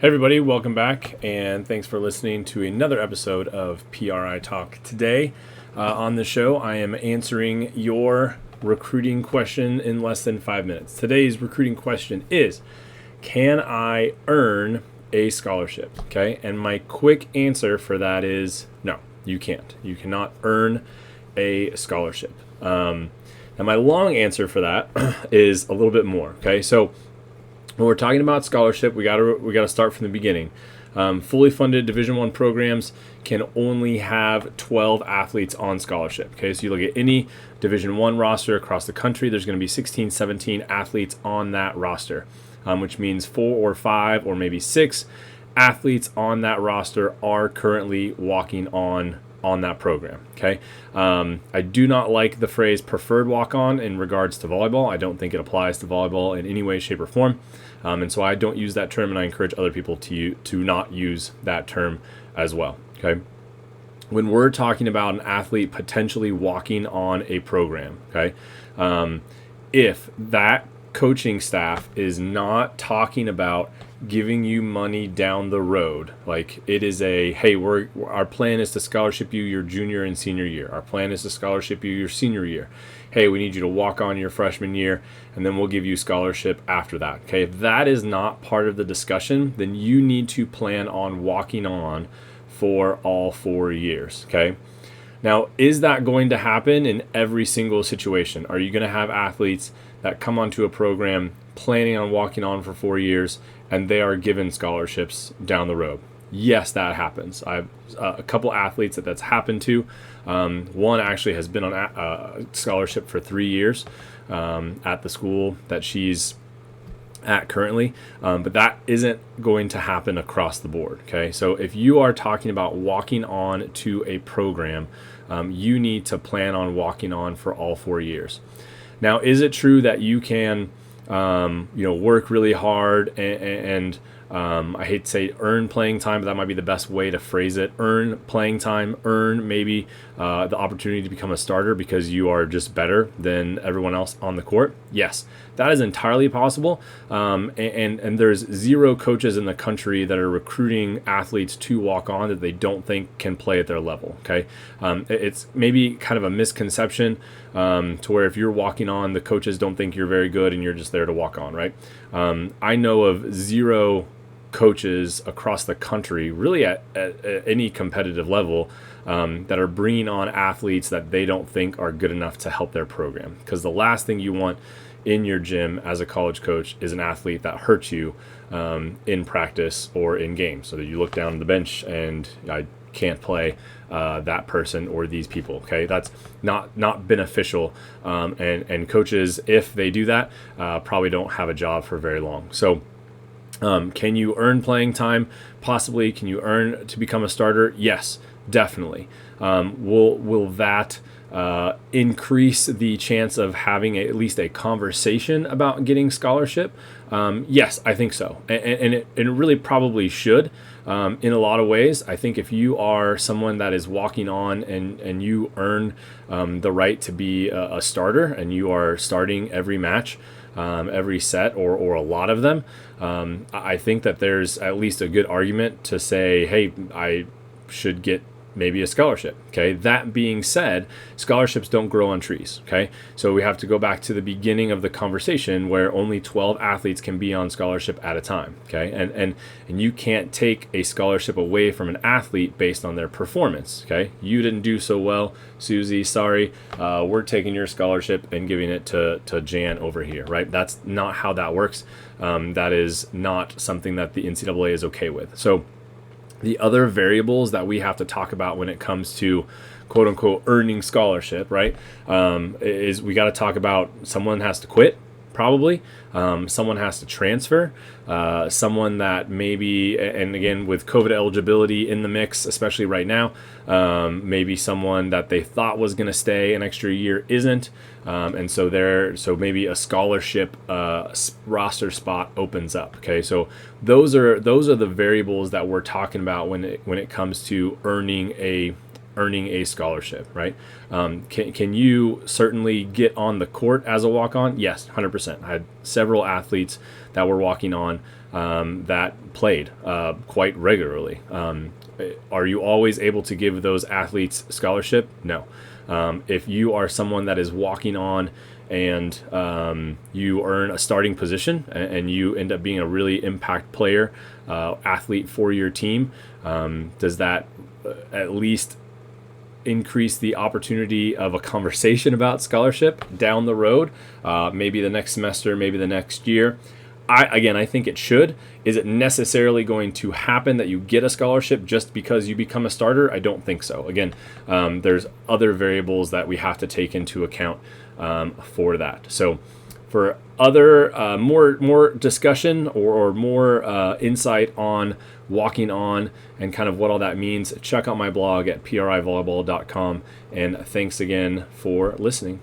Hey everybody, welcome back, and thanks for listening to another episode of PRI Talk. Today on the show, I am answering your recruiting question in less than 5 minutes. Today's recruiting question is, can I earn a scholarship? Okay, and my quick answer for that is no, you can't. You cannot earn a scholarship. Now my long answer for that is a little bit more. Okay, so when we're talking about scholarship, we gotta start from the beginning. Fully funded Division I programs can only have 12 athletes on scholarship. Okay, so you look at any Division I roster across the country, there's going to be 16, 17 athletes on that roster, which means 4 or 5 or maybe 6 athletes on that roster are currently walking on that program. Okay, I do not like the phrase preferred walk-on in regards to volleyball. I don't think it applies to volleyball in any way, shape, or form, and so I don't use that term, and I encourage other people to not use that term as well. Okay, when we're talking about an athlete potentially walking on a program, okay, if that coaching staff is not talking about giving you money down the road, like it is a, hey, our plan is to scholarship you your junior and senior year. Our plan is to scholarship you your senior year. Hey, we need you to walk on your freshman year, and then we'll give you scholarship after that. Okay, if that is not part of the discussion, then you need to plan on walking on for all 4 years. Okay. Now, is that going to happen in every single situation? Are you going to have athletes that come onto a program planning on walking on for 4 years and they are given scholarships down the road? Yes, that happens. I have a couple athletes that's happened to. One actually has been on a scholarship for 3 years at the school that she's at currently, but that isn't going to happen across the board. Okay, so if you are talking about walking on to a program, you need to plan on walking on for all 4 years. Now, is it true that you can work really hard and I hate to say earn playing time, but that might be the best way to phrase it. Earn playing time, earn maybe the opportunity to become a starter because you are just better than everyone else on the court? Yes, that is entirely possible. And there's 0 coaches in the country that are recruiting athletes to walk on that they don't think can play at their level. Okay, it's maybe kind of a misconception to where if you're walking on, the coaches don't think you're very good and you're just there to walk on, right? I know of 0 coaches across the country, really at any competitive level, that are bringing on athletes that they don't think are good enough to help their program. Because the last thing you want in your gym as a college coach is an athlete that hurts you in practice or in games, so that you look down the bench and I can't play that person or these people. Okay, that's not beneficial, and coaches, if they do that, probably don't have a job for very long. So can you earn playing time? Possibly. Can you earn to become a starter? Yes, definitely. Will that increase the chance of having at least a conversation about getting scholarship? Yes, I think so. And it really probably should in a lot of ways. I think if you are someone that is walking on and you earn the right to be a starter and you are starting every match, every set or a lot of them, I think that there's at least a good argument to say, hey, I should get maybe a scholarship. Okay, that being said, scholarships don't grow on trees. Okay, so we have to go back to the beginning of the conversation where only 12 athletes can be on scholarship at a time. Okay, and you can't take a scholarship away from an athlete based on their performance. Okay, you didn't do so well, Susie, sorry, we're taking your scholarship and giving it to Jan over here, right? That's not how that works. That is not something that the NCAA is okay with. So the other variables that we have to talk about when it comes to quote unquote earning scholarship, right, is we got to talk about someone has to quit, probably. Someone has to transfer. Someone that maybe, and again, with COVID eligibility in the mix, especially right now, maybe someone that they thought was going to stay an extra year isn't. And so maybe a scholarship roster spot opens up. Okay, so those are the variables that we're talking about when it comes to earning a earning a scholarship, right? Can you certainly get on the court as a walk-on? Yes, 100%. I had several athletes that were walking on that played quite regularly. Are you always able to give those athletes scholarship? No. If you are someone that is walking on and you earn a starting position and you end up being a really impact player, athlete for your team, does that at least increase the opportunity of a conversation about scholarship down the road, maybe the next semester, maybe the next year? I think it should. Is it necessarily going to happen that you get a scholarship just because you become a starter? I don't think so. Again, there's other variables that we have to take into account for that. So for other more discussion or more insight on walking on and kind of what all that means, check out my blog at privolleyball.com. And thanks again for listening.